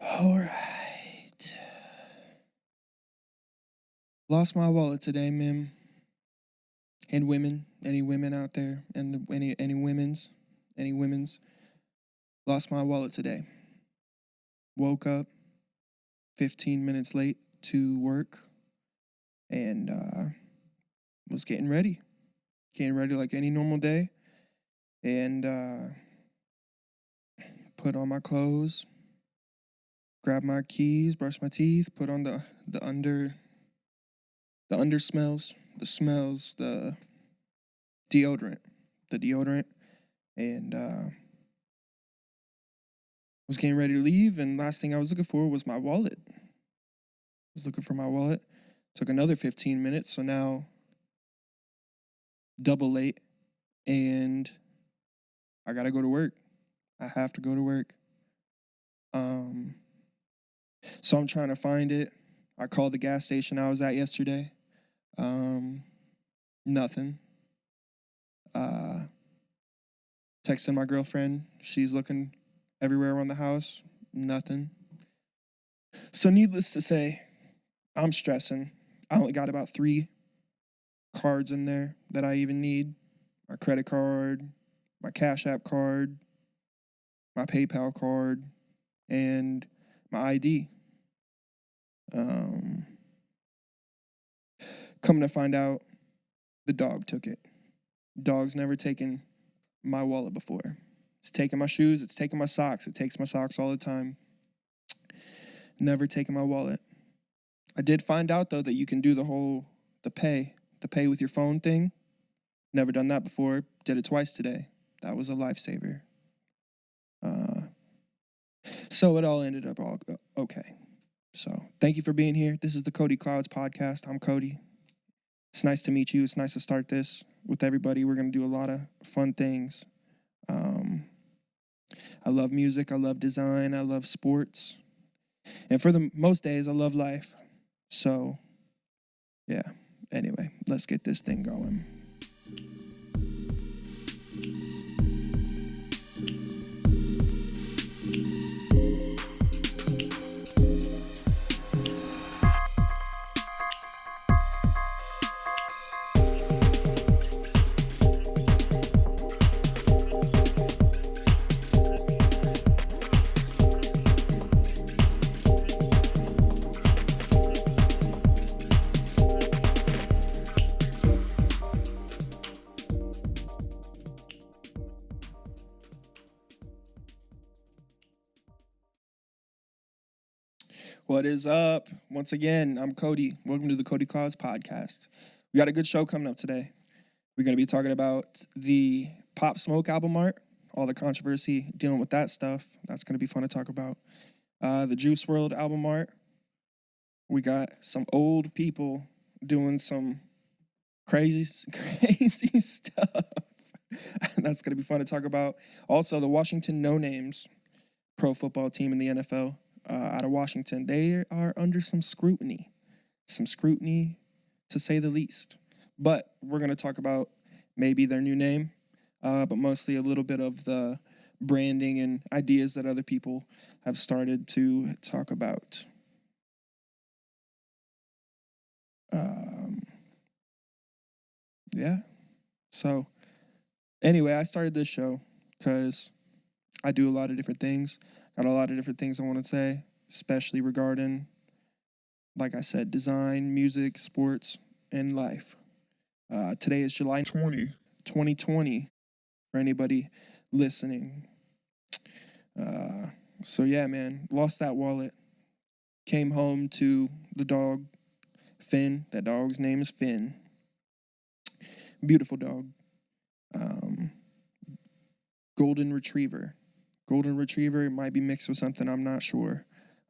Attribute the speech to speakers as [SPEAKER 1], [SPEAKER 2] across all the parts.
[SPEAKER 1] All right. Lost my wallet today, ma'am. And women, any women out there, and any women's. Lost my wallet today. Woke up 15 minutes late to work and was getting ready like any normal day, and put on my clothes, grab my keys, brush my teeth, put on the smells, the deodorant, and was getting ready to leave, and last thing I was looking for was my wallet. Took another 15 minutes, so now double late, and I gotta go to work. I have to go to work. So I'm trying to find it. I called the gas station I was at yesterday. Nothing. Texting my girlfriend. She's looking everywhere around the house. Nothing. So needless to say, I'm stressing. I only got about 3 cards in there that I even need. My credit card, my Cash App card, my PayPal card, and my ID. Coming to find out, the dog took it. Dog's never taken my wallet before. It's taking my shoes, it's taking my socks. It takes my socks all the time. Never taken my wallet. I did find out, though, that you can do the pay with your phone thing. Never done that before. Did it twice today. That was a lifesaver. So it all ended up all okay. So thank you for being here. This is the Klouds podcast. I'm Kody. It's nice to meet you. It's nice to start this with everybody. We're going to do a lot of fun things. I love music. I love design. I love sports. And for the most days, I love life. So, yeah. Anyway, let's get this thing going. What is up? Once again, I'm Kody. Welcome to the Kody Klouds podcast. We got a good show coming up today. We're going to be talking about the Pop Smoke album art, all the controversy dealing with that stuff. That's going to be fun to talk about. The Juice Wrld album art. We got some old people doing some crazy stuff. That's going to be fun to talk about. Also, the Washington No Names pro football team in the NFL. Out of Washington, they are under some scrutiny to say the least. But we're going to talk about maybe their new name, but mostly a little bit of the branding and ideas that other people have started to talk about. Yeah. So anyway, I started this show because I do a lot of different things. Got a lot of different things I want to say, especially regarding, like I said, design, music, sports, and life. Today is July 2020, for anybody listening. So yeah, man, lost that wallet. Came home to the dog, Finn. That dog's name is Finn. Beautiful dog. Golden Retriever. It might be mixed with something, I'm not sure.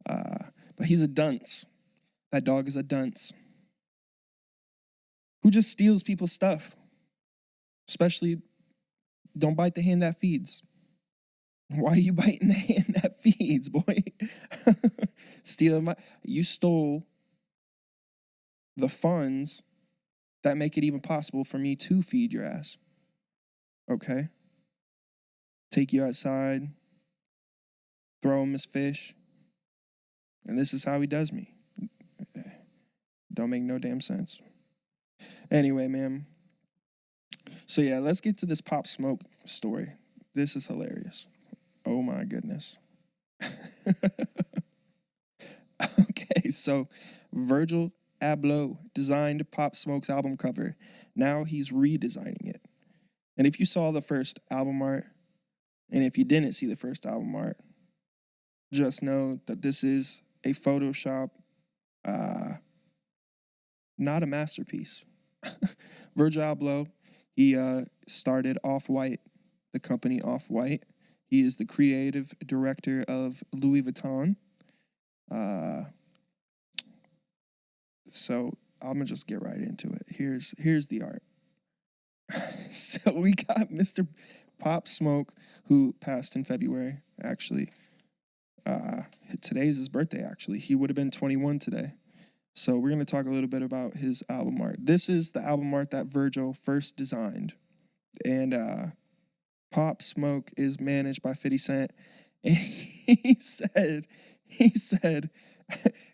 [SPEAKER 1] But he's a dunce. That dog is a dunce. Who just steals people's stuff. Especially, don't bite the hand that feeds. Why are you biting the hand that feeds, boy? You stole the funds that make it even possible for me to feed your ass. Okay? Take you outside. Throw him his fish. And this is how he does me. Don't make no damn sense. Anyway, man. So yeah, let's get to this Pop Smoke story. This is hilarious. Oh my goodness. Okay, so Virgil Abloh designed Pop Smoke's album cover. Now he's redesigning it. And if you saw the first album art, and if you didn't see the first album art, just know that this is a Photoshop, not a masterpiece. Virgil Abloh, he started Off-White, the company Off-White. He is the creative director of Louis Vuitton. So I'm gonna just get right into it. Here's the art. So we got Mr. Pop Smoke, who passed in February, actually. Today's his birthday, actually. He would have been 21 today. So we're going to talk a little bit about his album art. This is the album art that Virgil first designed. And Pop Smoke is managed by 50 Cent. And he said,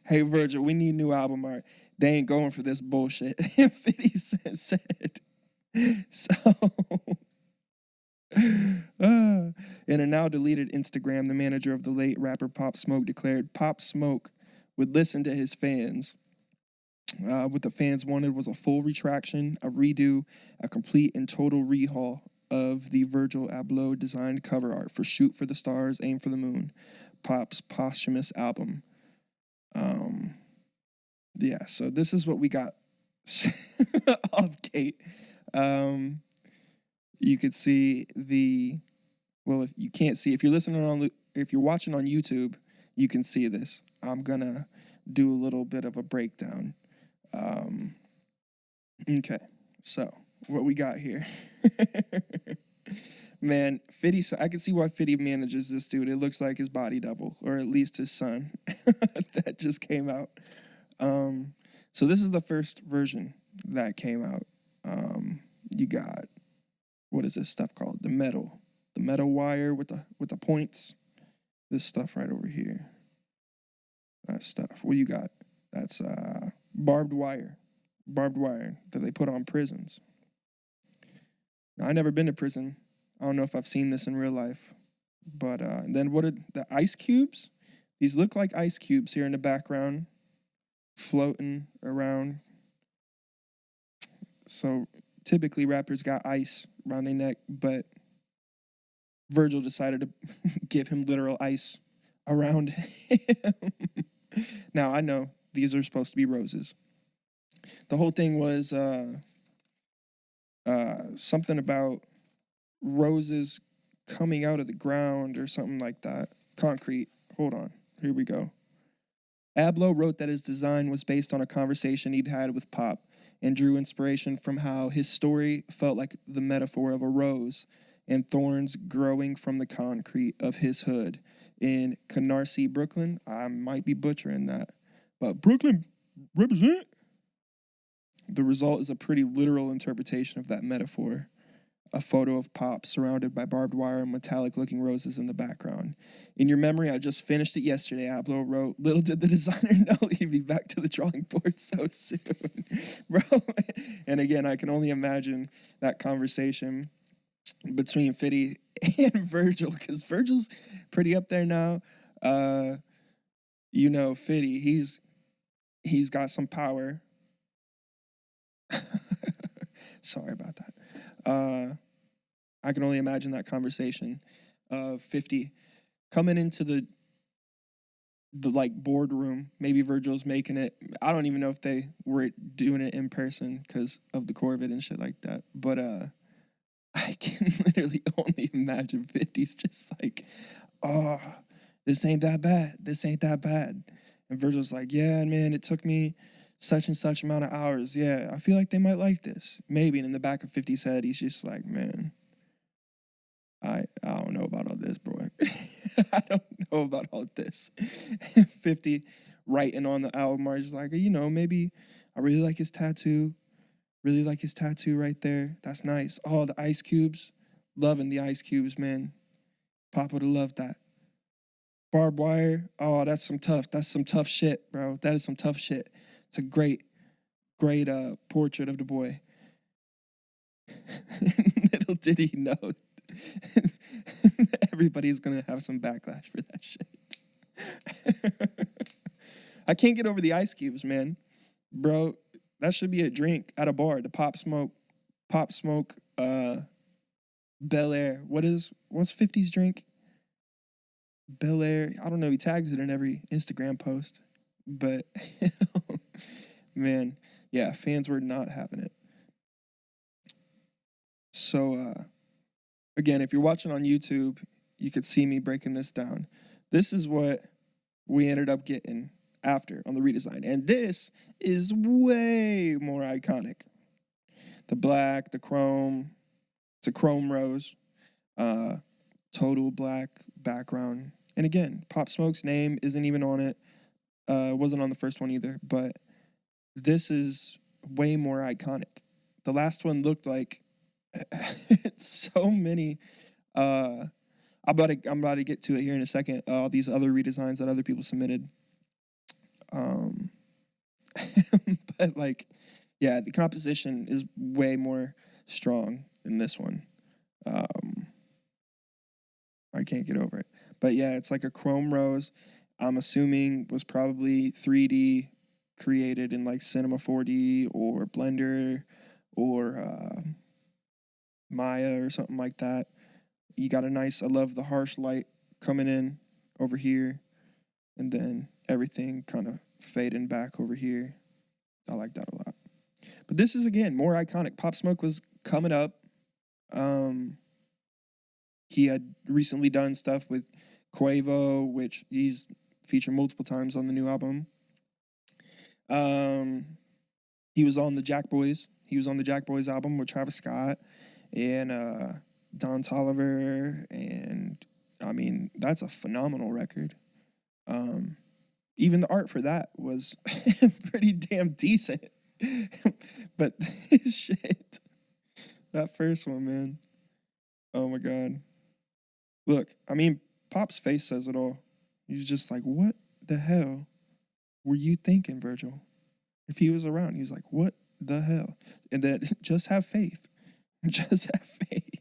[SPEAKER 1] hey, Virgil, we need new album art. They ain't going for this bullshit. And 50 Cent said, so... In a now deleted Instagram, the manager of the late rapper Pop Smoke declared Pop Smoke would listen to his fans. What the fans wanted was a full retraction, a redo, a complete and total rehaul of the Virgil Abloh designed cover art for Shoot for the Stars, Aim for the Moon, Pop's posthumous album. Yeah, so this is what we got off gate. You could see if you can't see, if you're watching on YouTube, you can see this. I'm gonna do a little bit of a breakdown. Okay, so what we got here. Man, 50, I can see why 50 manages this dude. It looks like his body double, or at least his son that just came out. So this is the first version that came out. You got, what is this stuff called? The metal wire with the points. This stuff right over here. That stuff. What you got? That's barbed wire that they put on prisons. Now, I've never been to prison. I don't know if I've seen this in real life. But then what are the ice cubes? These look like ice cubes here in the background, floating around. So typically rappers got ice around their neck, but Virgil decided to give him literal ice around him. Now, I know these are supposed to be roses. The whole thing was something about roses coming out of the ground or something like that. Concrete. Hold on. Here we go. Abloh wrote that his design was based on a conversation he'd had with Pop and drew inspiration from how his story felt like the metaphor of a rose and thorns growing from the concrete of his hood in Canarsie, Brooklyn. I might be butchering that, but Brooklyn represent. The result is a pretty literal interpretation of that metaphor. A photo of Pop surrounded by barbed wire and metallic-looking roses in the background. In your memory, I just finished it yesterday. Abloh wrote, little did the designer know he'd be back to the drawing board so soon. Bro, and again, I can only imagine that conversation between 50 and Virgil, because Virgil's pretty up there now. 50, he's got some power. Sorry about that. I can only imagine that conversation of 50 coming into the like boardroom. Maybe Virgil's making it. I don't even know if they were doing it in person because of the COVID and shit like that. But I can literally only imagine 50's just like, oh, this ain't that bad. This ain't that bad. And Virgil's like, yeah, man, it took me such and such amount of hours. Yeah, I feel like they might like this. Maybe. And in the back of 50's head, he's just like, man, I don't know about all this, bro. I don't know about all this. 50 writing on the album art, just like, maybe I really like his tattoo. Really like his tattoo right there. That's nice. Oh, the ice cubes. Loving the ice cubes, man. Pop would have loved that. Barbed wire. Oh, that's some tough shit, bro. That is some tough shit. It's a great portrait of the boy. Little did he know, everybody's gonna have some backlash for that shit. I can't get over the ice cubes, man. Bro, that should be a drink at a bar. The Pop Smoke, Bel Air. What's 50's drink? Bel Air. I don't know. He tags it in every Instagram post. But, man, yeah, fans were not having it. So, again, if you're watching on YouTube, you could see me breaking this down. This is what we ended up getting after on the redesign. And this is way more iconic. The black, the chrome. It's a chrome rose. Total black background. And again, Pop Smoke's name isn't even on it. Wasn't on the first one either. But this is way more iconic. The last one looked like so many. I'm about to get to it here in a second. All these other redesigns that other people submitted. But like, yeah, the composition is way more strong in this one. I can't get over it. But yeah, it's like a chrome rose. I'm assuming was probably 3D created in like Cinema 4D or Blender or Maya or something like that. You got a nice, I love the harsh light coming in over here. And then everything kind of fading back over here. I like that a lot. But this is, again, more iconic. Pop Smoke was coming up. He had recently done stuff with Quavo, which he's featured multiple times on the new album. He was on the Jack Boys. He was on the Jack Boys album with Travis Scott and Don Toliver. And, I mean, that's a phenomenal record. Even the art for that was pretty damn decent. But shit, that first one, man. Oh my God. Look, I mean, Pop's face says it all. He's just like, what the hell were you thinking, Virgil? If he was around, he was like, what the hell? And then just have faith. Just have faith.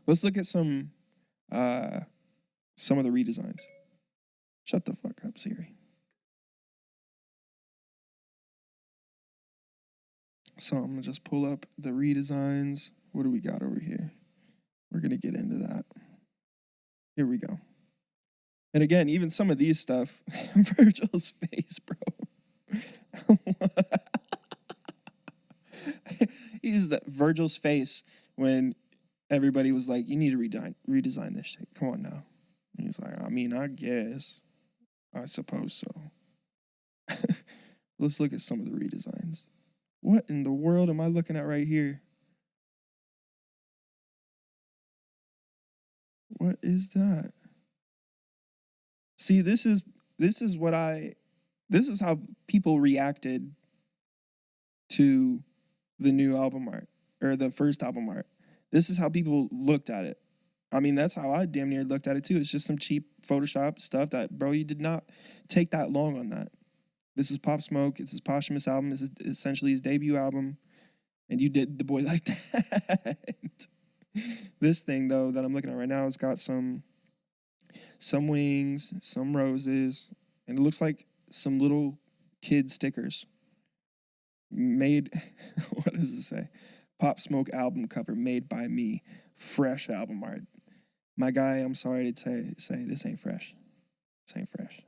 [SPEAKER 1] Let's look at some of the redesigns. Shut the fuck up, Siri. So I'm going to just pull up the redesigns. What do we got over here? We're going to get into that. Here we go. And again, even some of these stuff, Virgil's face, bro. He's the Virgil's face when everybody was like, you need to redesign this shit. Come on now. And he's like, I mean, I guess. I suppose so. Let's look at some of the redesigns. What in the world am I looking at right here? What is that? See, this is how people reacted to the new album art or the first album art. This is how people looked at it. I mean, that's how I damn near looked at it too. It's just some cheap Photoshop stuff that, bro, you did not take that long on that. This is Pop Smoke. It's his posthumous album. This is essentially his debut album. And you did the boy like that. This thing, though, that I'm looking at right now has got some wings, some roses, and it looks like some little kid stickers made, what does it say? Pop Smoke album cover made by me. Fresh album art. My guy, I'm sorry to say this ain't fresh. This ain't fresh.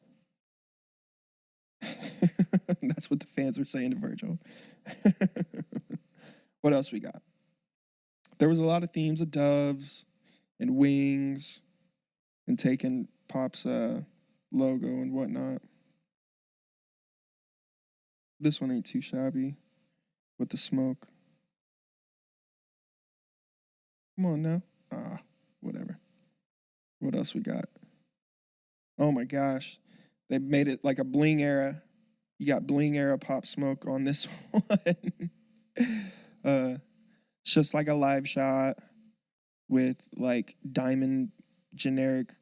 [SPEAKER 1] That's what the fans were saying to Virgil. What else we got? There was a lot of themes of doves and wings and taking Pop's logo and whatnot. This one ain't too shabby with the smoke. Come on now. Whatever. What else we got? Oh my gosh. They made it like a bling era. You got bling era Pop Smoke on this one. It's just like a live shot with like diamond generic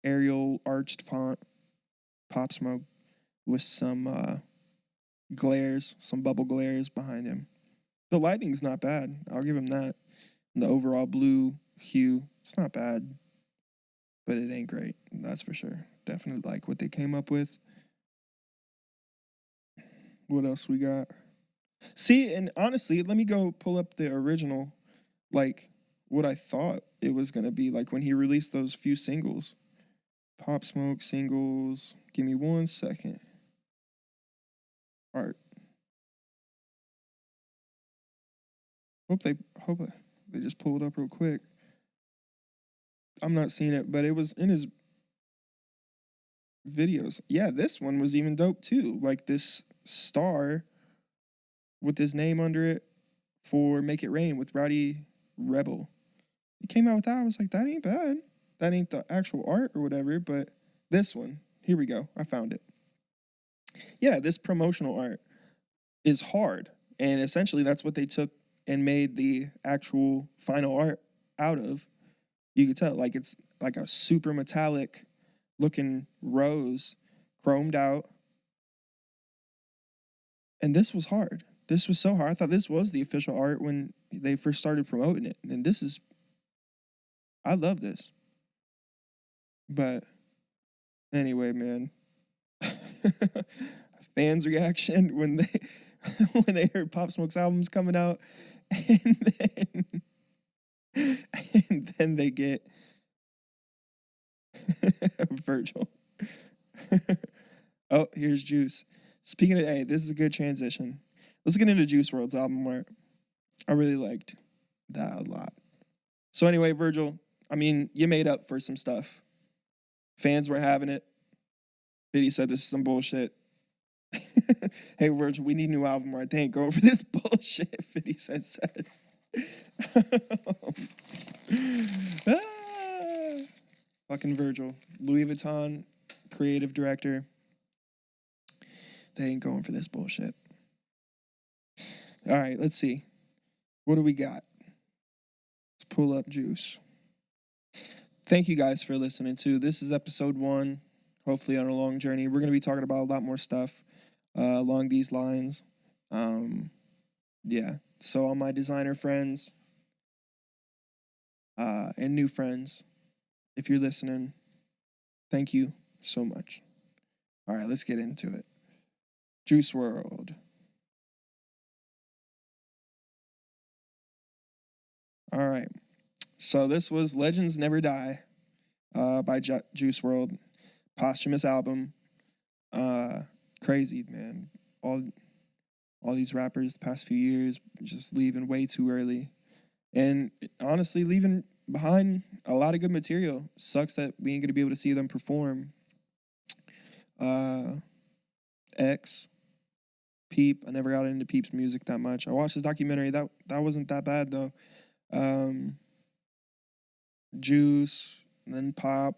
[SPEAKER 1] Arial arched font, Pop Smoke, with some glares, some bubble glares behind him. The lighting's not bad. I'll give him that. And the overall blue hue, it's not bad, but it ain't great. That's for sure. Definitely like what they came up with. What else we got? See, and honestly, let me go pull up the original, like what I thought it was going to be like when he released those few singles. Pop Smoke singles. Give me 1 second. Art. Hope they just pulled up real quick. I'm not seeing it, but it was in his videos. Yeah, this one was even dope too. Like this star with his name under it for Make It Rain with Rowdy Rebel. He came out with that. I was like, that ain't bad. That ain't the actual art or whatever, but this one, here we go. I found it. Yeah, this promotional art is hard. And essentially that's what they took and made the actual final art out of. You could tell, like it's like a super metallic looking rose, chromed out. And this was hard. This was so hard. I thought this was the official art when they first started promoting it. And this is, I love this. But anyway, man. Fans' reaction when they heard Pop Smoke's albums coming out, and then they get Virgil. Oh, here's Juice. Speaking of, hey, this is a good transition. Let's get into Juice Wrld's album art. I really liked that a lot. So anyway, Virgil, I mean, you made up for some stuff. Fans were having it. Biddy said this is some bullshit. Hey, Virgil, we need new album art. They ain't going for this bullshit, 50 Cent said. Fucking Virgil. Louis Vuitton, creative director. They ain't going for this bullshit. All right, let's see. What do we got? Let's pull up Juice. Thank you guys for listening to. This is episode 1. Hopefully on a long journey. We're going to be talking about a lot more stuff along these lines. Yeah. So all my designer friends and new friends, if you're listening, thank you so much. All right, let's get into it. Juice Wrld. All right. So this was Legends Never Die by Juice Wrld. Posthumous album. Crazy, man. All these rappers the past few years just leaving way too early. And honestly, leaving behind a lot of good material. Sucks that we ain't going to be able to see them perform. X, Peep. I never got into Peep's music that much. I watched his documentary. That wasn't that bad, though. Juice, and then Pop.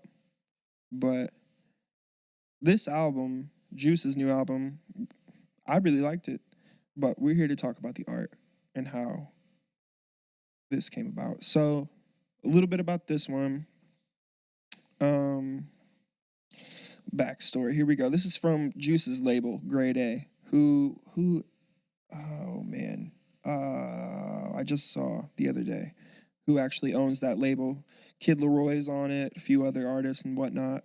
[SPEAKER 1] But this album, Juice's new album, I really liked it. But we're here to talk about the art and how this came about. So, a little bit about this one. Backstory. Here we go. This is from Juice's label, Grade A, who oh man, I just saw the other day who actually owns that label. Kid Leroy's on it, a few other artists and whatnot.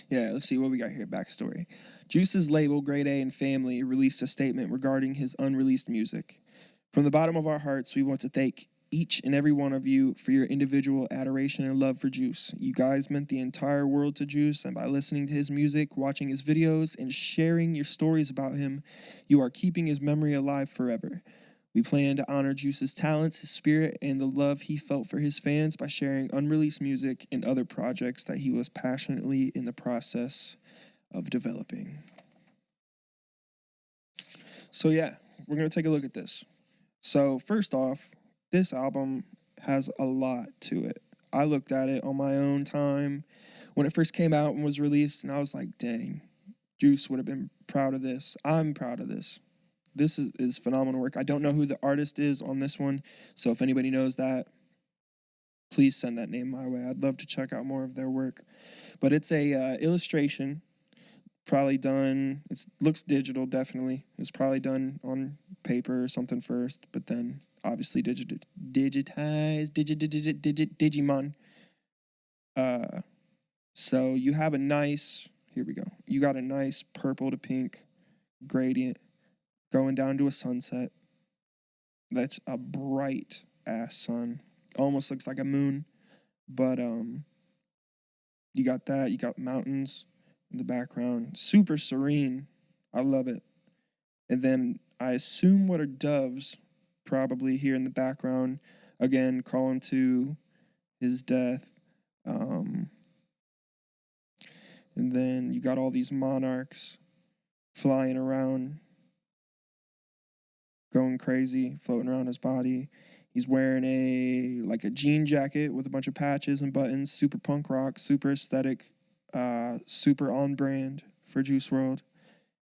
[SPEAKER 1] Yeah, let's see what we got here. Backstory. Juice's label, Grade A and Family, released a statement regarding his unreleased music. From the bottom of our hearts, we want to thank each and every one of you for your individual adoration and love for Juice. You guys meant the entire world to Juice, and by listening to his music, watching his videos, and sharing your stories about him, you are keeping his memory alive forever. We plan to honor Juice's talents, his spirit, and the love he felt for his fans by sharing unreleased music and other projects that he was passionately in the process of developing. So yeah, we're going to take a look at this. So first off, this album has a lot to it. I looked at it on my own time when it first came out and was released, and I was like, dang, Juice would have been proud of this. I'm proud of this. This is phenomenal work. I don't know who the artist is on this one, so if anybody knows that, please send that name my way. I'd love to check out more of their work. But it's a illustration, probably done. It looks digital, definitely. It's probably done on paper or something first, but then obviously digitized, Digimon. So you have a nice, here we go. You got a nice purple to pink gradient going down to a sunset. That's a bright ass sun. Almost looks like a moon, but you got that. You got mountains in the background. Super serene. I love it. And then I assume what are doves probably here in the background. Again, calling to his death. And then you got all these monarchs flying around, going crazy, floating around his body. He's wearing a jean jacket with a bunch of patches and buttons, super punk rock, super aesthetic, super on brand for Juice Wrld.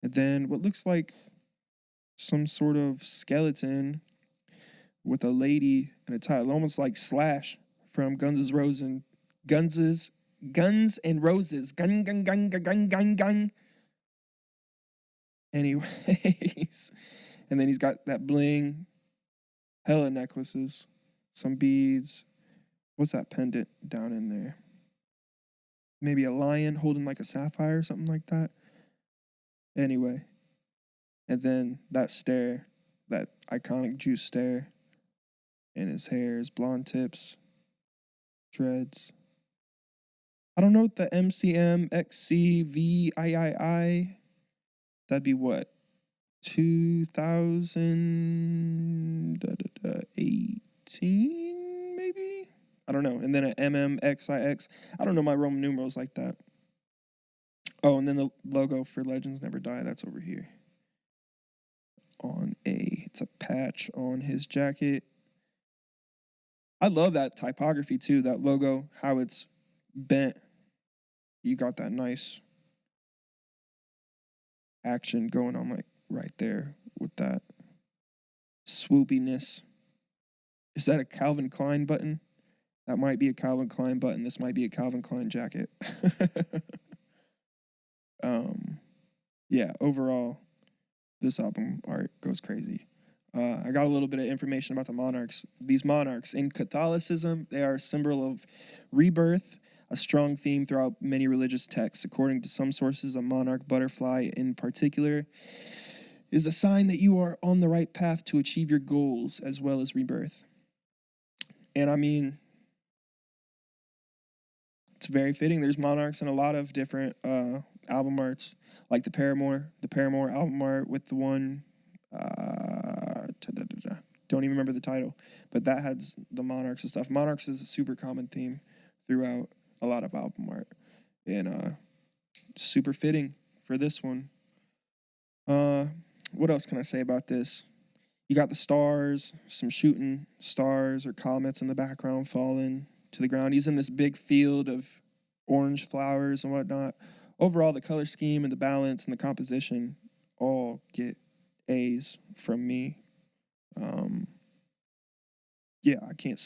[SPEAKER 1] And then what looks like some sort of skeleton with a lady and a title, almost like Slash from Guns N' Roses. Gun. Anyways, and then he's got that bling, hella necklaces, some beads. What's that pendant down in there? Maybe a lion holding like a sapphire or something like that. Anyway, and then that stare, that iconic Juice stare, and his hair, his blonde tips, dreads. I don't know what the MCM XCVIII, that'd be what? 2018, maybe? I don't know. And then an MMXIX. I don't know my Roman numerals like that. Oh, and then the logo for Legends Never Die, that's over here. It's a patch on his jacket. I love that typography too, that logo, how it's bent. You got that nice action going on like right there with that swoopiness. Is that a Calvin Klein button? That might be a Calvin Klein button. This might be a Calvin Klein jacket. Yeah, overall, this album art goes crazy. I got a little bit of information about the monarchs. These monarchs, in Catholicism, they are a symbol of rebirth, a strong theme throughout many religious texts. According to some sources, a monarch butterfly in particular is a sign that you are on the right path to achieve your goals as well as rebirth. And I mean, it's very fitting. There's monarchs in a lot of different album arts, like the Paramore album art with the one, don't even remember the title, but that has the monarchs and stuff. Monarchs is a super common theme throughout a lot of album art, and super fitting for this one. What else can I say about this? You got the stars, some shooting stars or comets in the background falling to the ground. He's in this big field of orange flowers and whatnot. Overall, the color scheme and the balance and the composition all get A's from me. Yeah,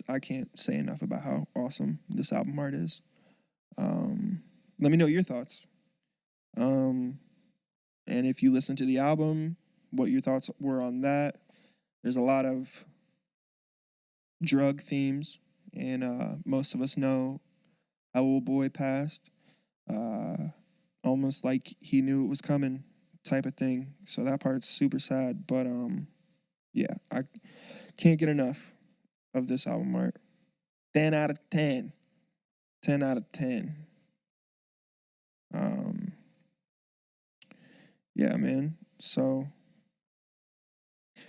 [SPEAKER 1] I can't say enough about how awesome this album art is. Let me know your thoughts. And if you listen to the album, what your thoughts were on that. There's a lot of drug themes, and most of us know how old boy passed. Almost like he knew it was coming type of thing. So that part's super sad. But yeah, I can't get enough of this album art. 10 out of 10. 10 out of 10. Yeah, man. So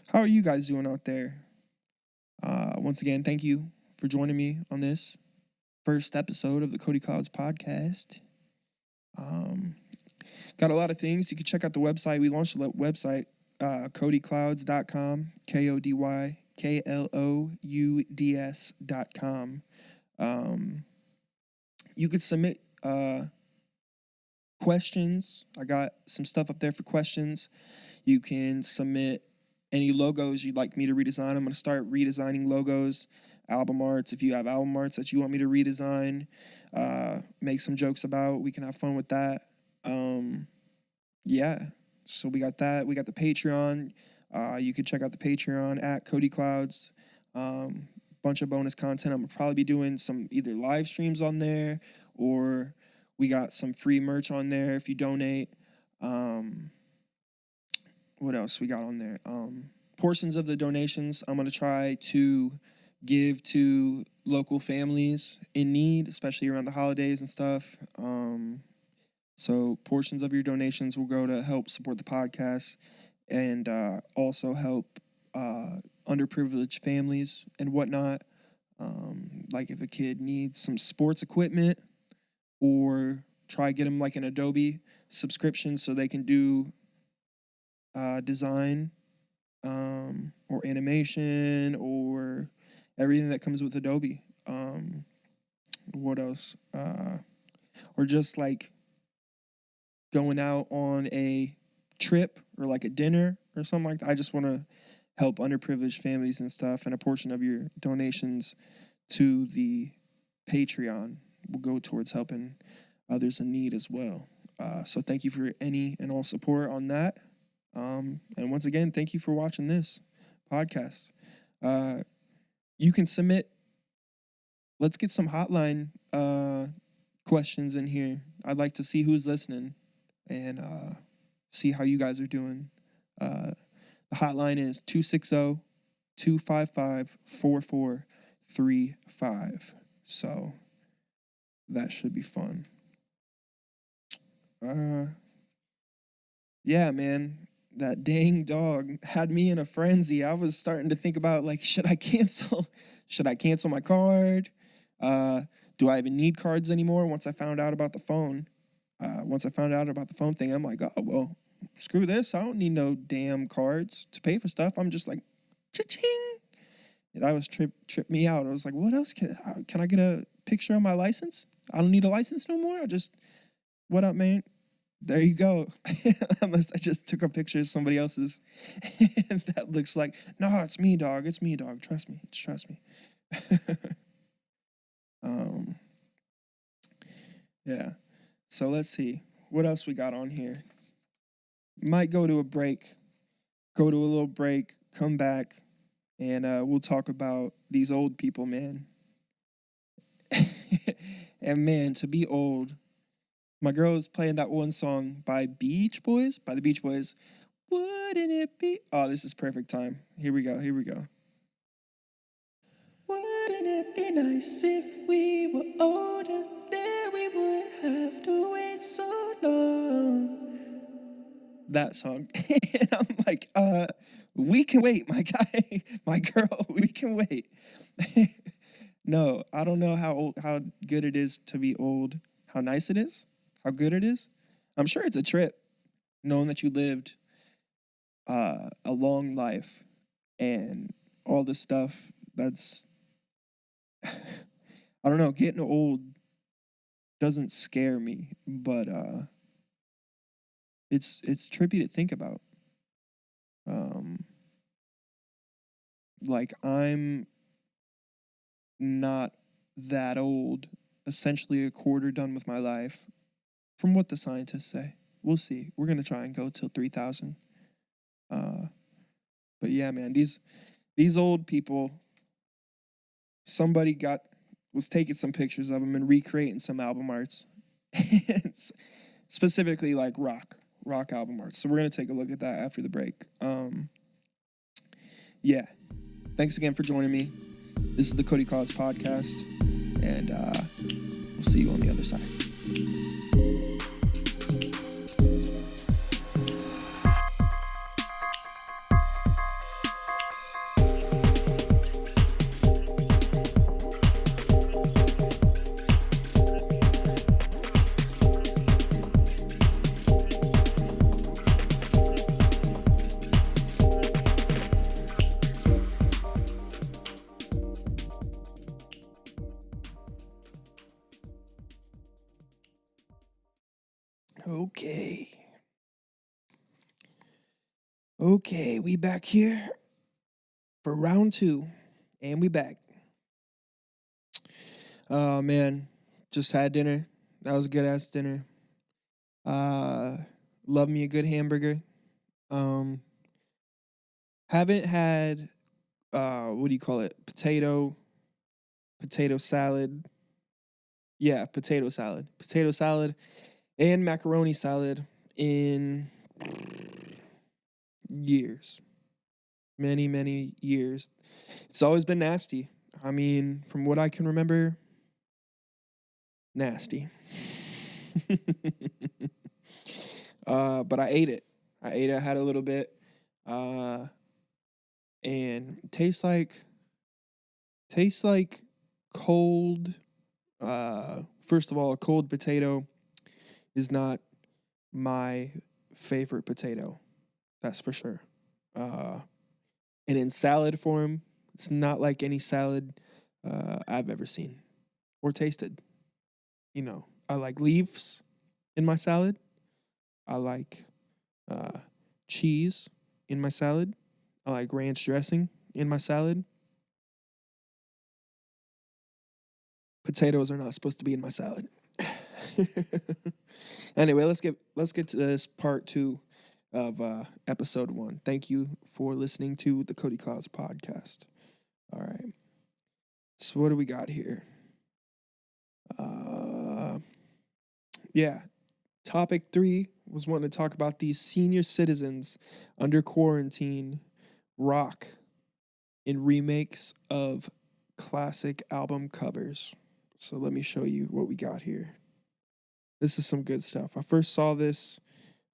[SPEAKER 1] how are you guys doing out there? Once again, thank you for joining me on this first episode of the Kody Klouds podcast. Got a lot of things. You can check out the website. We launched the website, KodyKlouds.com, KodyKlouds.com. You could submit questions. I got some stuff up there for questions. You can submit any logos you'd like me to redesign. I'm going to start redesigning logos album arts. If you have album arts that you want me to redesign, make some jokes about, we can have fun with that. Yeah, so we got that. We got the Patreon. You can check out the Patreon at Kody Klouds. Bunch of bonus content. I'm gonna probably be doing some either live streams on there, or we got some free merch on there if you donate. What else we got on there? Portions of the donations I'm gonna try to give to local families in need, especially around the holidays and stuff. So portions of your donations will go to help support the podcast and also help underprivileged families and whatnot. Like if a kid needs some sports equipment, or try get them like an Adobe subscription so they can do design or animation or everything that comes with Adobe. What else? Or just like going out on a trip or like a dinner or something like that. I just want to help underprivileged families and stuff, and a portion of your donations to the Patreon will go towards helping others in need as well. So thank you for any and all support on that. And once again, thank you for watching this podcast. You can submit. Let's get some hotline questions in here. I'd like to see who's listening and see how you guys are doing. The hotline is 260-255-4435. So that should be fun. Yeah, man. That dang dog had me in a frenzy. I was starting to think about, like, should I cancel my card? Do I even need cards anymore? Once I found out about the phone thing, I'm like, oh, well, screw this. I don't need no damn cards to pay for stuff. I'm just like, cha-ching. And that was tripped me out. I was like, what else? Can I get a picture of my license? I don't need a license no more. What up, man? There you go. Unless I just took a picture of somebody else's. And that looks like, no, it's me, dog. It's me, dog. Trust me. Trust me. Yeah. So let's see. What else we got on here? Might go to a little break, come back, and we'll talk about these old people, man. And man, to be old. My girl is playing that one song by the Beach Boys. Wouldn't it be? Oh, this is perfect time. Here we go. Wouldn't it be nice if we were older? Then we wouldn't have to wait so long. That song. And I'm like, we can wait, my guy, my girl, we can wait. No, I don't know how good it is to be old, how nice it is. How good it is? I'm sure it's a trip, knowing that you lived a long life and all this stuff. That's, I don't know, getting old doesn't scare me, but it's trippy to think about. Like, I'm not that old, essentially a quarter done with my life. From what the scientists say. We'll see. We're going to try and go till 3,000. But yeah, man, these old people, somebody was taking some pictures of them and recreating some album arts. Specifically like rock album arts. So we're going to take a look at that after the break. Yeah. Thanks again for joining me. This is the Kody Klouds podcast, and we'll see you on the other side. Okay, we back here for round 2, and we back. Oh man, just had dinner. That was a good ass dinner. Love me a good hamburger. Um, haven't had what do you call it? Potato salad. Yeah, potato salad, and macaroni salad in years, many years. It's always been nasty. I mean, from what I can remember, nasty. But I ate it. I had a little bit, uh, and tastes like cold. First of all, a cold potato is not my favorite potato. That's for sure. And in salad form, it's not like any salad I've ever seen or tasted. You know, I like leaves in my salad. I like cheese in my salad. I like ranch dressing in my salad. Potatoes are not supposed to be in my salad. Anyway, let's get to this part 2 of episode 1. Thank you for listening to the Kody Klouds podcast. All right. So what do we got here? Yeah. Topic 3 was wanting to talk about these senior citizens under quarantine rock in remakes of classic album covers. So let me show you what we got here. This is some good stuff. I first saw this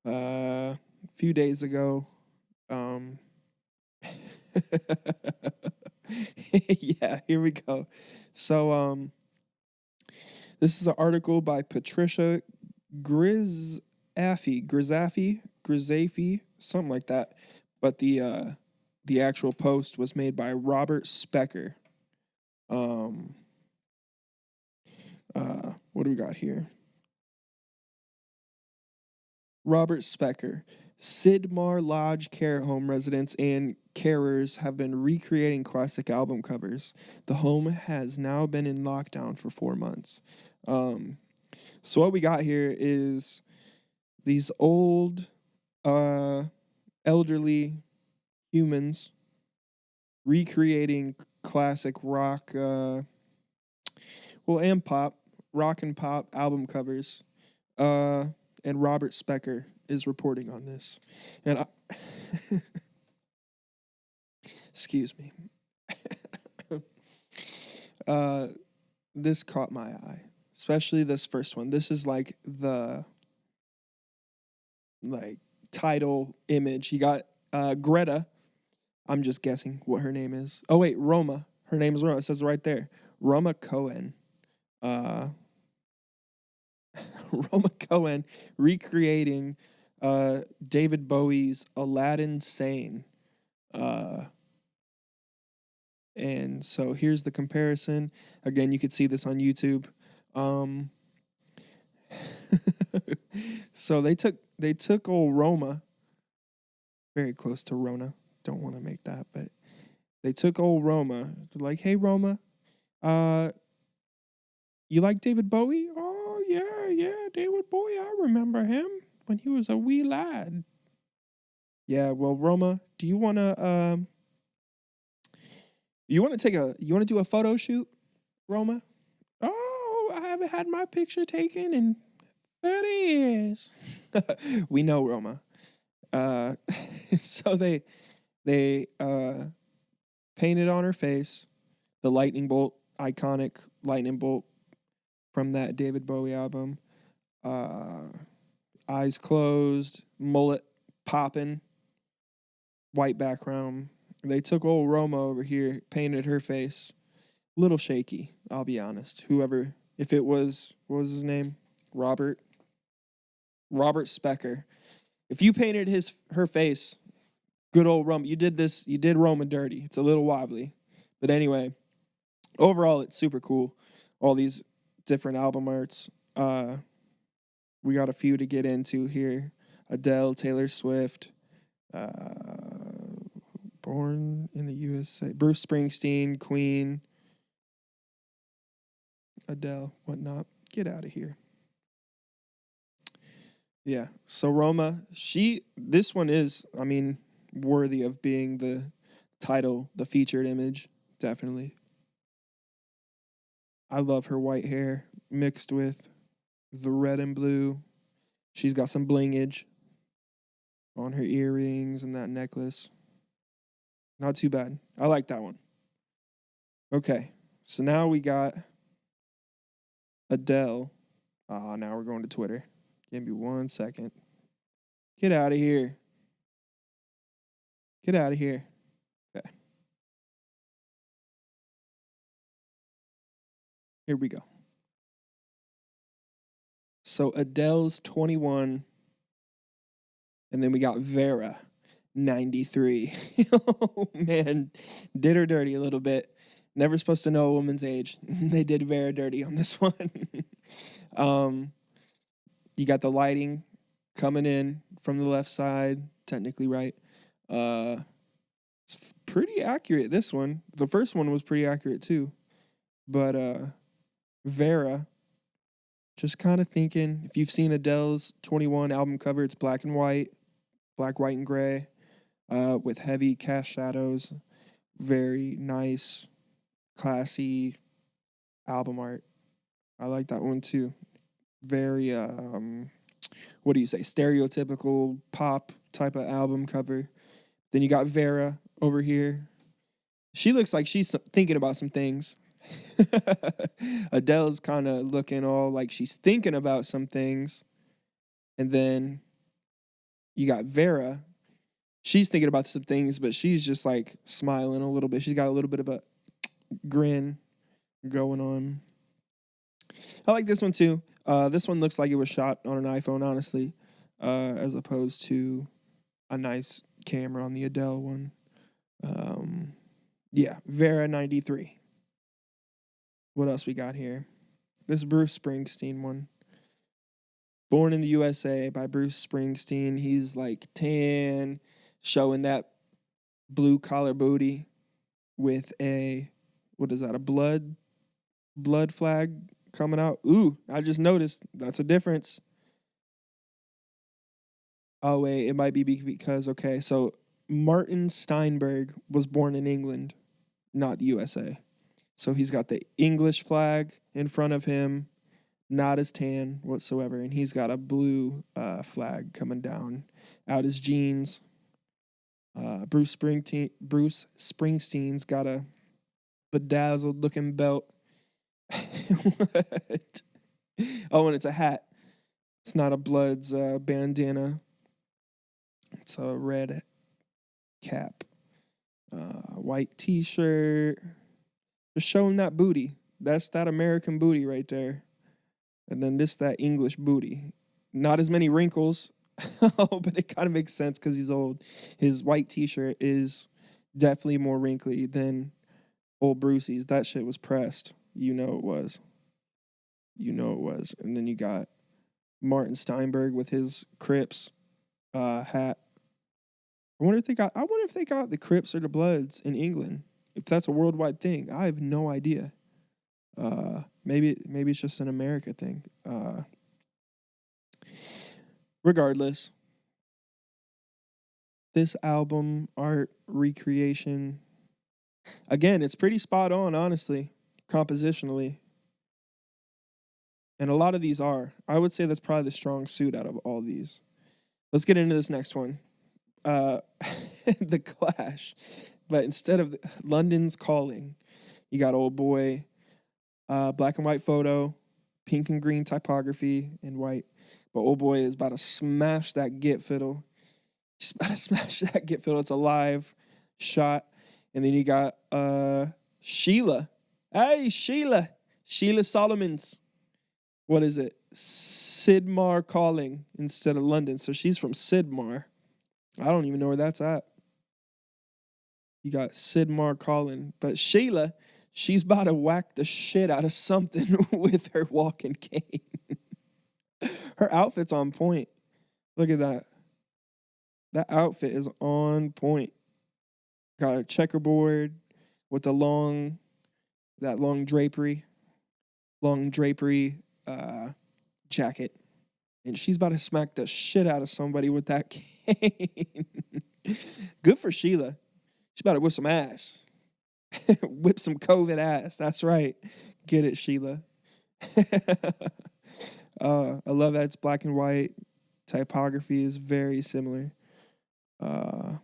[SPEAKER 1] a few days ago. Yeah, here we go. So this is an article by Patricia Grizafi, something like that. But the actual post was made by Robert Specker. What do we got here? Robert Specker. Sidmar Lodge care home residents and carers have been recreating classic album covers. The home has now been in lockdown for 4 months. So what we got here is these old, elderly humans recreating classic rock, and rock and pop album covers. And Robert Specker is reporting on this. And excuse me. This caught my eye, especially this first one. This is like the title image. You got Greta. I'm just guessing what her name is. Oh wait, Roma. Her name is Roma. It says right there. Roma Cohen. Roma Cohen recreating David Bowie's Aladdin Sane. And so here's the comparison. Again, you could see this on YouTube. So they took old Roma, very close to Rona. Don't want to make that, but they took old Roma. They're like, hey Roma, you like David Bowie? Oh yeah, David Bowie. I remember him when he was a wee lad. Yeah, well, Roma, do you wanna do a photo shoot, Roma? Oh, I haven't had my picture taken in 30 years. We know, Roma. So they painted on her face the iconic lightning bolt from that David Bowie album. Eyes closed, mullet popping, white background. They took old Roma over here, painted her face. Little shaky, I'll be honest. If it was, what was his name? Robert Specker. If you painted her face, good old Roma, you did Roma dirty. It's a little wobbly. But anyway, overall, it's super cool. All these different album arts. We got a few to get into here. Adele, Taylor Swift, Born in the USA, Bruce Springsteen, Queen. Adele, whatnot. Get out of here. Yeah. So Roma, this one is, I mean, worthy of being the title, the featured image. Definitely. I love her white hair mixed with the red and blue. She's got some blingage on her earrings and that necklace. Not too bad. I like that one. Okay. So now we got Adele. Now we're going to Twitter. Give me 1 second. Get out of here. Get out of here. Okay. Here we go. So Adele's 21. And then we got Vera, 93. Oh, man. Did her dirty a little bit. Never supposed to know a woman's age. They did Vera dirty on this one. You got the lighting coming in from the left side, technically right. It's pretty accurate, this one. The first one was pretty accurate, too. But Vera, just kind of thinking, if you've seen Adele's 21 album cover, it's black and white, black, white, and gray, with heavy cast shadows. Very nice, classy album art. I like that one, too. Very, what do you say, stereotypical pop type of album cover. Then you got Vera over here. She looks like she's thinking about some things. Adele's kind of looking all like she's thinking about some things. And then you got Vera. She's thinking about some things, but she's just like smiling a little bit. She's got a little bit of a grin going on. I like this one too. This one looks like it was shot on an iPhone, honestly, as opposed to a nice camera on the Adele one. Yeah, Vera 93. What else we got here? This Bruce Springsteen one. Born in the USA by Bruce Springsteen. He's like tan, showing that blue collar booty with a, what is that, a blood flag coming out. Ooh, I just noticed. That's a difference. Oh, wait, it might be because, okay, so Martin Steinberg was born in England, not the USA. So he's got the English flag in front of him, not as tan whatsoever, and he's got a blue flag coming down out his jeans. Bruce Springsteen's got a bedazzled-looking belt. What? Oh, and it's a hat. It's not a Bloods bandana. It's a red cap. White T-shirt. Just showing that booty. That's that American booty right there. And then that English booty. Not as many wrinkles. But it kind of makes sense because he's old. His white T-shirt is definitely more wrinkly than old Brucey's. That shit was pressed. You know it was. And then you got Martin Steinberg with his Crips hat. I wonder if they got the Crips or the Bloods in England. If that's a worldwide thing, I have no idea. Maybe it's just an America thing. Regardless, this album art recreation, again, it's pretty spot on, honestly, compositionally. And a lot of these are. I would say that's probably the strong suit out of all these. Let's get into this next one. The Clash. But instead of London's Calling, you got Old Boy, black and white photo, pink and green typography, and white. But Old Boy is about to smash that git fiddle. He's about to smash that git fiddle. It's a live shot. And then you got Sheila. Hey, Sheila. Sheila Solomons. What is it? Sidmar Calling instead of London. So she's from Sidmar. I don't even know where that's at. You got Sidmar Calling. But Sheila, she's about to whack the shit out of something with her walking cane. Her outfit's on point. Look at that. That outfit is on point. Got a checkerboard with that long drapery. long drapery jacket. And she's about to smack the shit out of somebody with that cane. Good for Sheila. She's about to whip some ass. Whip some COVID ass. That's right. Get it, Sheila. I love that it's black and white. Typography is very similar. I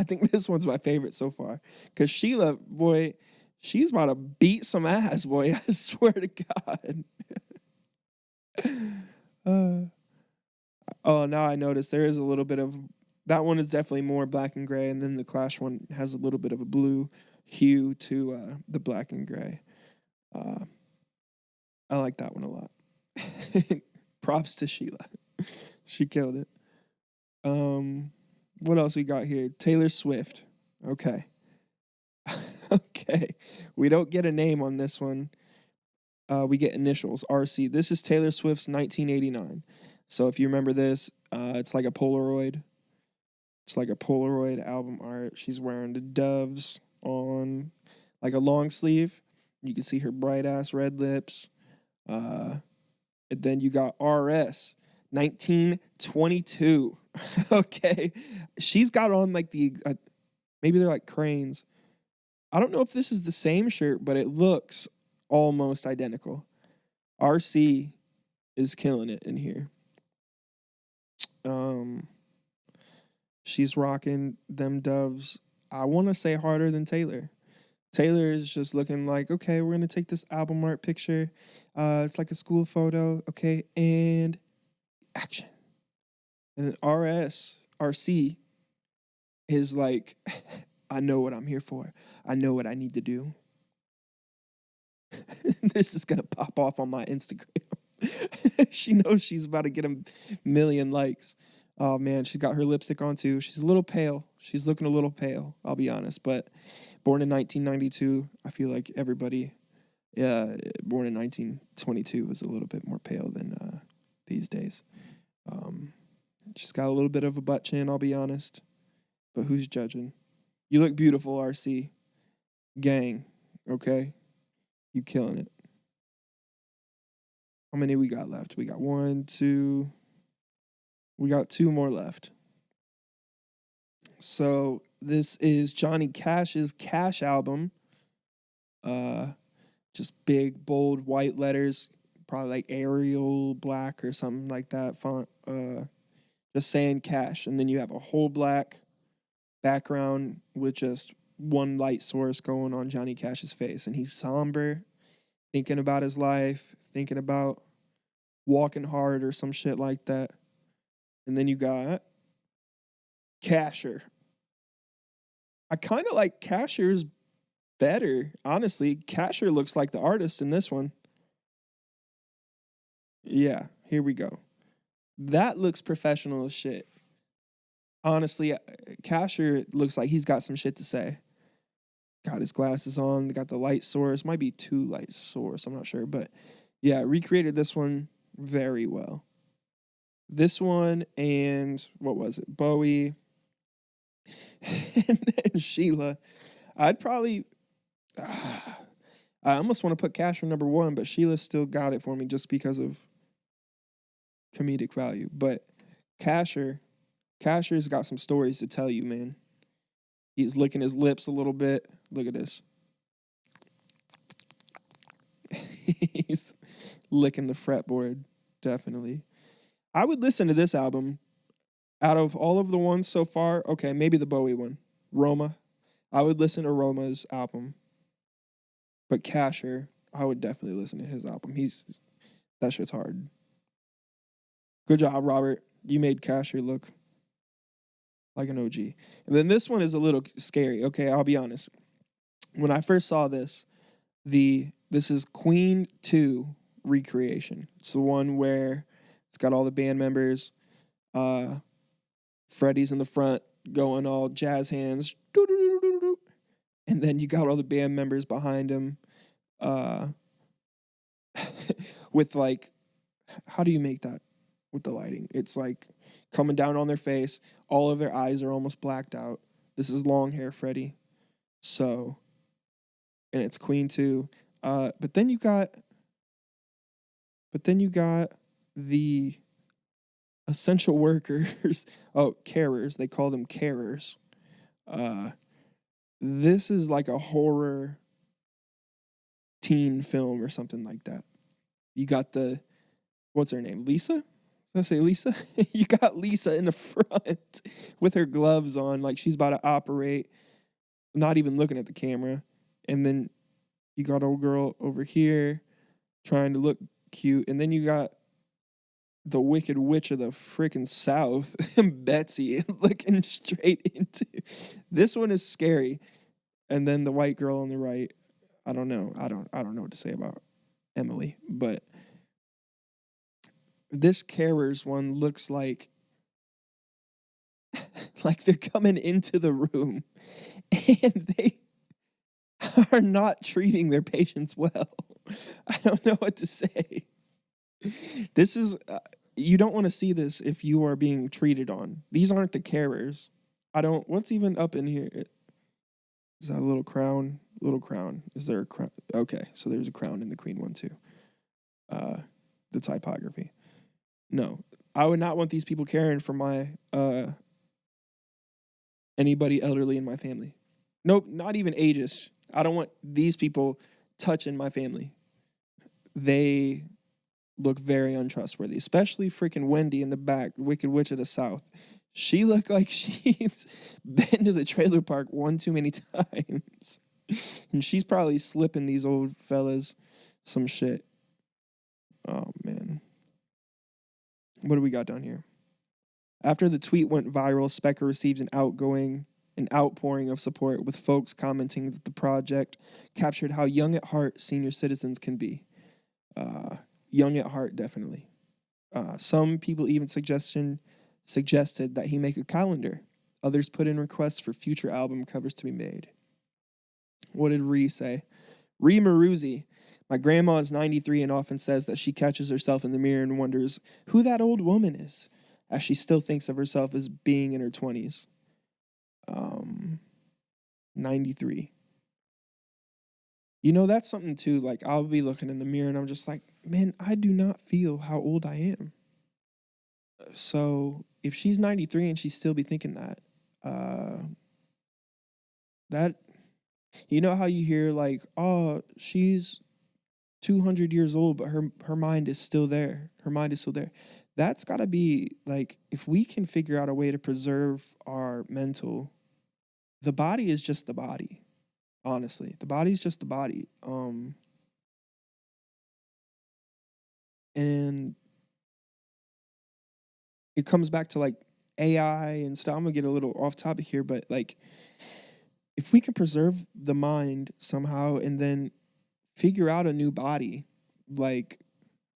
[SPEAKER 1] think this one's my favorite so far. Because Sheila, boy, she's about to beat some ass, boy. I swear to God. Oh, now I noticed there is a little bit of... That one is definitely more black and gray, and then the Clash one has a little bit of a blue hue to the black and gray. I like that one a lot. Props to Sheila. She killed it. What else we got here? Taylor Swift. Okay. Okay. We don't get a name on this one. We get initials, RC. This is Taylor Swift's 1989. So if you remember this, it's like a Polaroid. It's like a Polaroid album art. She's wearing the doves on like a long sleeve. You can see her bright ass red lips. And then you got RS 1922. Okay. She's got on like the maybe they're like cranes. I don't know if this is the same shirt, but it looks almost identical. RC is killing it in here. She's rocking them doves. I want to say harder than Taylor. Taylor is just looking like, okay, we're going to take this album art picture. It's like a school photo. Okay, and action. And then RC is like, I know what I'm here for. I know what I need to do. This is going to pop off on my Instagram. She knows she's about to get a million likes. Oh, man, she's got her lipstick on, too. She's a little pale. She's looking a little pale, I'll be honest. But born in 1992, I feel like everybody born in 1922 is a little bit more pale than these days. She's got a little bit of a butt chin, I'll be honest. But who's judging? You look beautiful, RC. Gang, okay? You killing it. How many we got left? We got 1, 2... We got 2 more left. So this is Johnny Cash's Cash album. Just big, bold, white letters. Probably like Arial black or something like that font. Just saying Cash. And then you have a whole black background with just one light source going on Johnny Cash's face. And he's somber, thinking about his life, thinking about walking hard or some shit like that. And then you got Casher. I kind of like Casher's better, honestly. Casher looks like the artist in this one. Yeah, here we go. That looks professional as shit. Honestly, Casher looks like he's got some shit to say. Got his glasses on, got the light source. Might be 2 light source, I'm not sure. But yeah, recreated this one very well. This one and, what was it, Bowie and then Sheila. I'd probably, I almost want to put Casher number 1, but Sheila still got it for me just because of comedic value. But Casher's got some stories to tell you, man. He's licking his lips a little bit. Look at this. He's licking the fretboard, definitely. I would listen to this album. Out of all of the ones so far, okay, maybe the Bowie one, Roma. I would listen to Roma's album. But Casher, I would definitely listen to his album. That shit's hard. Good job, Robert. You made Casher look like an OG. And then this one is a little scary. Okay, I'll be honest. When I first saw this is Queen 2 recreation. It's the one where it's got all the band members. Freddie's in the front going all jazz hands. And then you got all the band members behind him. With like, how do you make that with the lighting? It's like coming down on their face. All of their eyes are almost blacked out. This is long hair Freddie. So, and it's Queen 2. But then you got the essential workers. Oh, carers. They call them carers. This is like a horror teen film or something like that. You got what's her name? Lisa? Did I say Lisa? You got Lisa in the front with her gloves on, like she's about to operate, not even looking at the camera. And then you got old girl over here trying to look cute. And then you got the Wicked Witch of the freaking South, Betsy, looking straight into. This one is scary. And then the white girl on the right. I don't know. I don't know what to say about Emily, but this carers one looks like they're coming into the room and they are not treating their patients well. I don't know what to say. This is you don't want to see this if you are being treated on. These aren't the carers. What's even up in here? Is that a little crown? Little crown. Is there a crown? Okay, so there's a crown in the queen one too. The typography. No, I would not want these people caring for my anybody elderly in my family. Nope, not even ageist. I don't want these people touching my family. They look very untrustworthy, especially freaking Wendy in the back, Wicked Witch of the South. She looked like she's been to the trailer park one too many times. And she's probably slipping these old fellas some shit. Oh, man. What do we got down here? After the tweet went viral, Specker received an outpouring of support, with folks commenting that the project captured how young at heart senior citizens can be. Young at heart, definitely. Some people even suggested that he make a calendar. Others put in requests for future album covers to be made. What did Ree say? Ree Maruzzi. My grandma is 93 and often says that she catches herself in the mirror and wonders who that old woman is, as she still thinks of herself as being in her 20s. 93. You know, that's something too, like I'll be looking in the mirror and I'm just like, man, I do not feel how old I am. So if she's 93 and she still be thinking that, you know how you hear like, oh, she's 200 years old, but her mind is still there. Her mind is still there. That's got to be like, if we can figure out a way to preserve our mental, the body is just the body. Honestly, the body's just the body. And it comes back to like AI and stuff. I'm gonna get a little off topic here, but like, if we can preserve the mind somehow and then figure out a new body, like,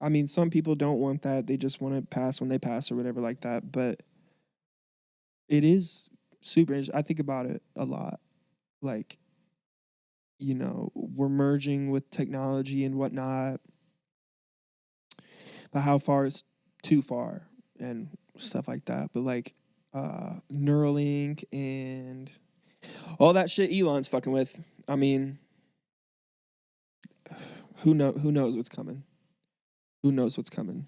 [SPEAKER 1] I mean, some people don't want that. They just want to pass when they pass or whatever like that. But it is super interesting. I think about it a lot. Like, you know, we're merging with technology and whatnot, but how far is too far and stuff like that. But like Neuralink and all that shit Elon's fucking with. I mean, who knows what's coming? Who knows what's coming?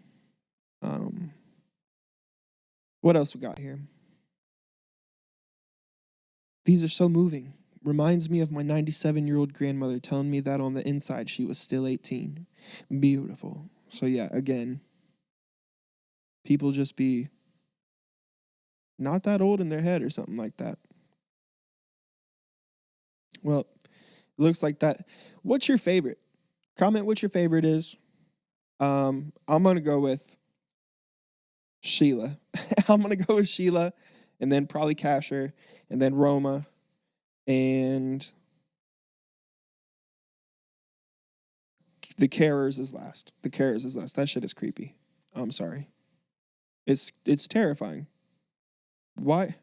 [SPEAKER 1] What else we got here? These are so moving. Reminds me of my 97-year-old grandmother telling me that on the inside she was still 18. Beautiful. So yeah, again, people just be not that old in their head or something like that. Well, it looks like that. What's your favorite? Comment what your favorite is. I'm going to go with Sheila. I'm going to go with Sheila, and then probably Casher, and then Roma, and the carers is last. The carers is last. That shit is creepy. I'm sorry. It's terrifying. Why?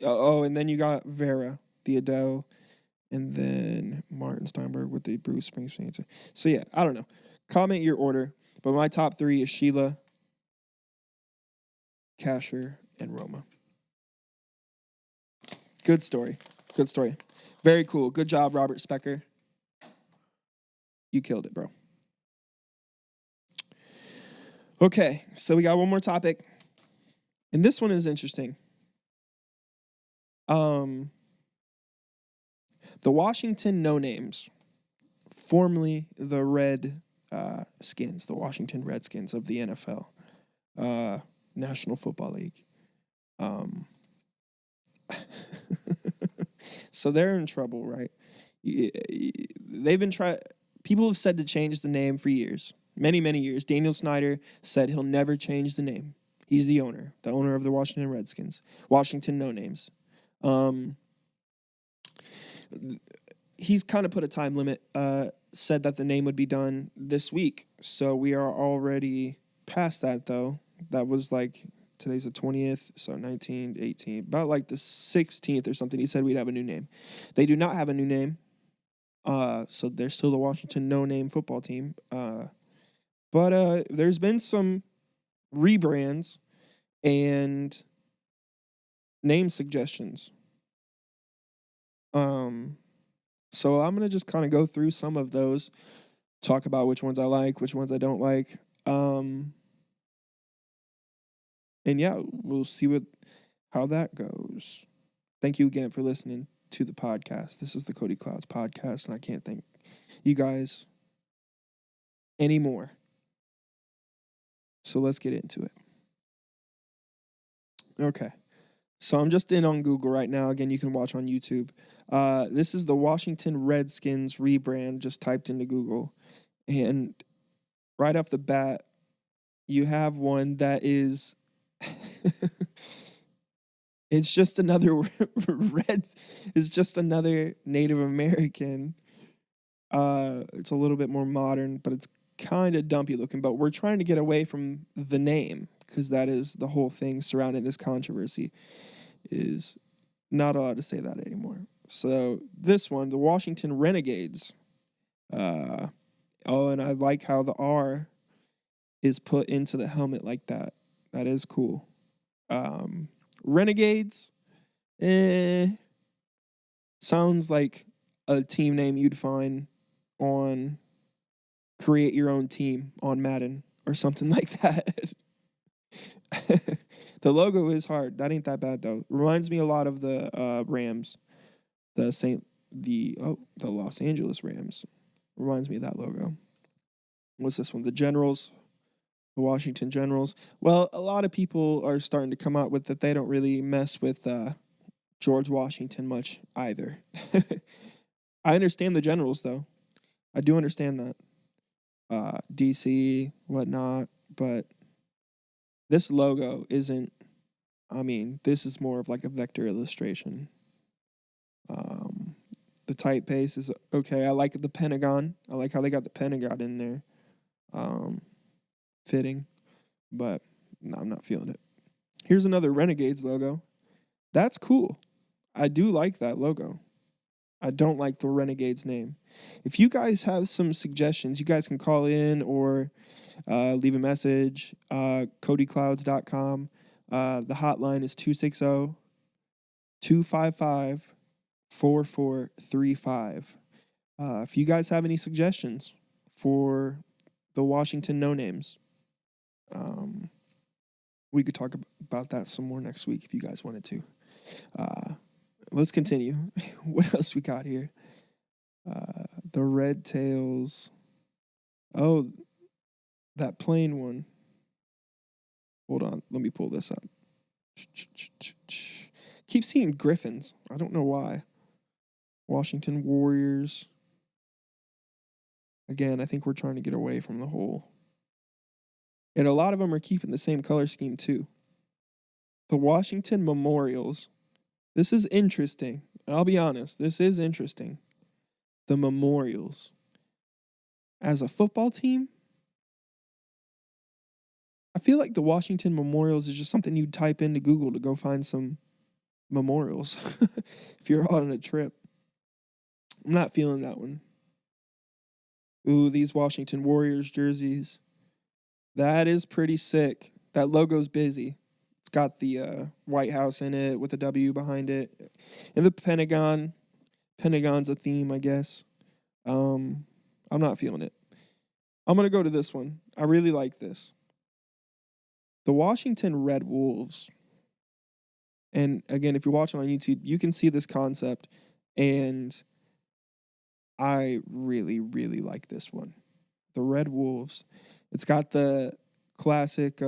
[SPEAKER 1] Oh, and then you got Vera, the Adele, and then Martin Steinberg with the Bruce Springsteen. So yeah, I don't know. Comment your order, but my top three is Sheila, Casher, and Roma. Good story. Good story. Very cool. Good job, Robert Specker. You killed it, bro. Okay, so we got one more topic. And this one is interesting. The Washington No Names, formerly the Redskins, the Washington Redskins of the NFL, National Football League. So they're in trouble, right? They've been people have said to change the name for years, many, many years. Daniel Snyder said he'll never change the name. He's the owner of the Washington Redskins, Washington No Names. He's kind of put a time limit, said that the name would be done this week. So we are already past that, though. That was like, today's the 20th, so 19, 18, about like the 16th or something. He said we'd have a new name. They do not have a new name. So they're still the Washington No Name football team. But there's been some rebrands and name suggestions. So I'm going to just kind of go through some of those, talk about which ones I like, which ones I don't like. And yeah, we'll see how that goes. Thank you again for listening to the podcast. This is the Kody Klouds podcast, and I can't thank you guys anymore. So let's get into it. Okay. So I'm just in on Google right now. Again, you can watch on YouTube. This is the Washington Redskins rebrand, just typed into Google. And right off the bat, you have one that is... it's just another it's just another Native American. It's a little bit more modern, but it's kind of dumpy looking. But we're trying to get away from the name, because that is the whole thing surrounding this controversy, is not allowed to say that anymore. So this one, the Washington Renegades. And I like how the R is put into the helmet like that. That is cool. Renegades, sounds like a team name you'd find on Create Your Own Team on Madden or something like that. The logo is hard. That ain't that bad though. Reminds me a lot of the Rams, the Los Angeles Rams. Reminds me of that logo. What's this one? The Generals. The Washington Generals. Well, a lot of people are starting to come out with that they don't really mess with George Washington much either. I understand the Generals, though. I do understand that. DC, whatnot. But this logo isn't... I mean, this is more of like a vector illustration. The typeface is okay. I like the Pentagon. I like how they got the Pentagon in there. Fitting, but no, I'm not feeling it. Here's another Renegades logo. That's cool. I do like that logo. I don't like the Renegades name. If you guys have some suggestions, you guys can call in or leave a message. KodyKlouds.com. The hotline is 260-255-4435. If you guys have any suggestions for the Washington No Names, we could talk about that some more next week if you guys wanted to. Let's continue. What else we got here? The Red Tails. Oh, that plain one. Hold on. Let me pull this up. Keep seeing Griffins. I don't know why. Washington Warriors. Again, I think we're trying to get away from the whole. And a lot of them are keeping the same color scheme, too. The Washington Memorials. This is interesting. I'll be honest. This is interesting. The Memorials. As a football team, I feel like the Washington Memorials is just something you'd type into Google to go find some memorials if you're on a trip. I'm not feeling that one. Ooh, these Washington Warriors jerseys. That is pretty sick. That logo's busy. It's got the White House in it with a W behind it. And the Pentagon. Pentagon's a theme, I guess. I'm not feeling it. I'm going to go to this one. I really like this. The Washington Red Wolves. And again, if you're watching on YouTube, you can see this concept. And I really, really like this one. The Red Wolves. It's got the classic,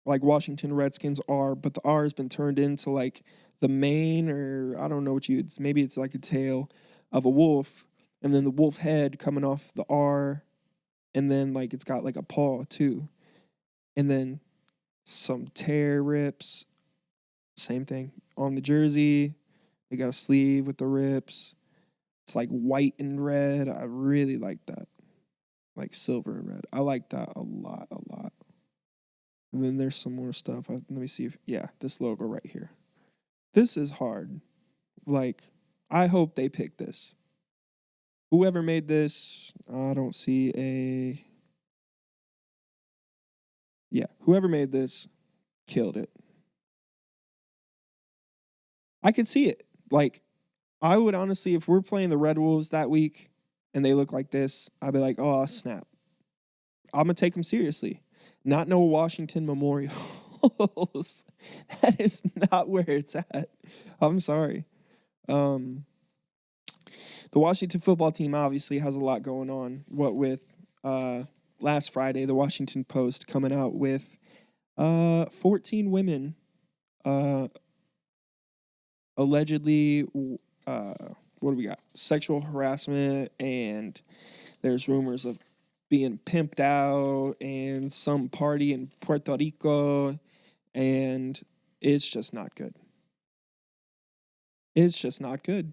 [SPEAKER 1] like Washington Redskins R, but the R has been turned into like the mane, or I don't know what maybe it's like a tail of a wolf. And then the wolf head coming off the R. And then like it's got like a paw too. And then some tear rips. Same thing on the jersey. They got a sleeve with the rips. It's like white and red. I really like that. Like silver and red. I like that a lot. And then there's some more stuff. Let me see this logo right here. This is hard. Like, I hope they pick this. Whoever made this, I don't see whoever made this killed it. I could see it. Like, I would honestly, if we're playing the Red Wolves that week and they look like this, I'd be like, oh, snap. I'm going to take them seriously. Not no Washington Memorials. That is not where it's at. I'm sorry. The Washington football team obviously has a lot going on. What with last Friday, the Washington Post coming out with 14 women allegedly, what do we got? Sexual harassment, and there's rumors of being pimped out and some party in Puerto Rico, and it's just not good. It's just not good.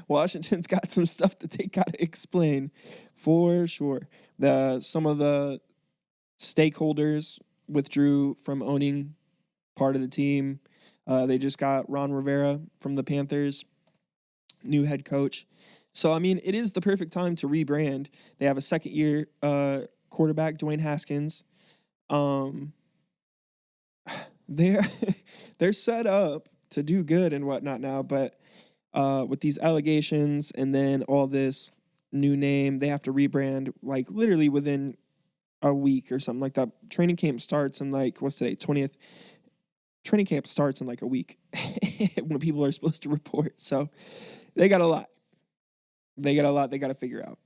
[SPEAKER 1] Washington's got some stuff that they gotta explain for sure. Some of the stakeholders withdrew from owning part of the team. They just got Ron Rivera from the Panthers, new head coach. So, I mean, it is the perfect time to rebrand. They have a second-year quarterback, Dwayne Haskins. They're set up to do good and whatnot now, but with these allegations and then all this new name, they have to rebrand like literally within a week or something like that. Training camp starts in like, what's today, 20th? Training camp starts in like a week when people are supposed to report. So they got a lot. They got to figure out.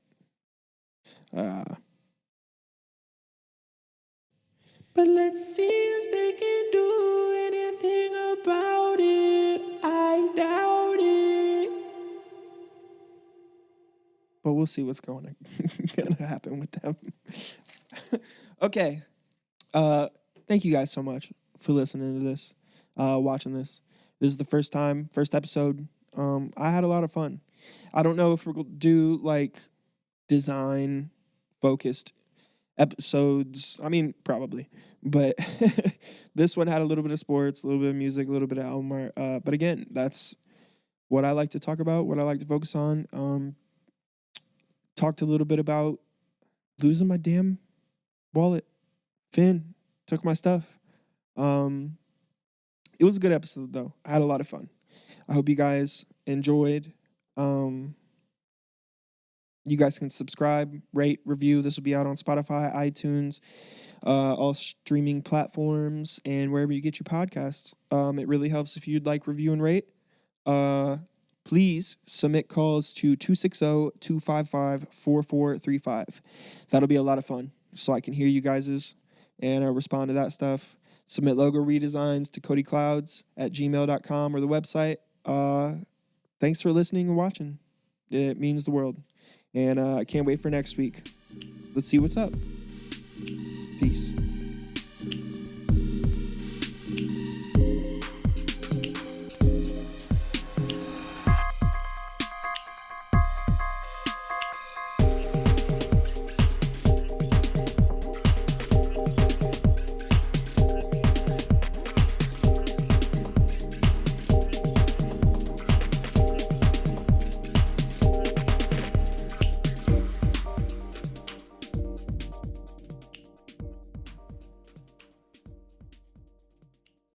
[SPEAKER 1] But let's see if they can do anything about it. I doubt it. But we'll see what's going to happen with them. Okay. Thank you guys so much for listening to this, watching this. This is the first episode. I had a lot of fun. I don't know if we're going to do like design focused episodes. I mean, probably, but this one had a little bit of sports, a little bit of music, a little bit of album art. But again, that's what I like to talk about, what I like to focus on. Talked a little bit about losing my damn wallet. Finn took my stuff. It was a good episode though. I had a lot of fun. I hope you guys enjoyed. You guys can subscribe, rate, review. This will be out on Spotify, iTunes, all streaming platforms, and wherever you get your podcasts. It really helps if you'd like review and rate. Please submit calls to 260-255-4435. That'll be a lot of fun, so I can hear you guys's and respond to that stuff. Submit logo redesigns to CodyClouds@gmail.com or the website. Thanks for listening and watching. It means the world. And I can't wait for next week. Let's see what's up.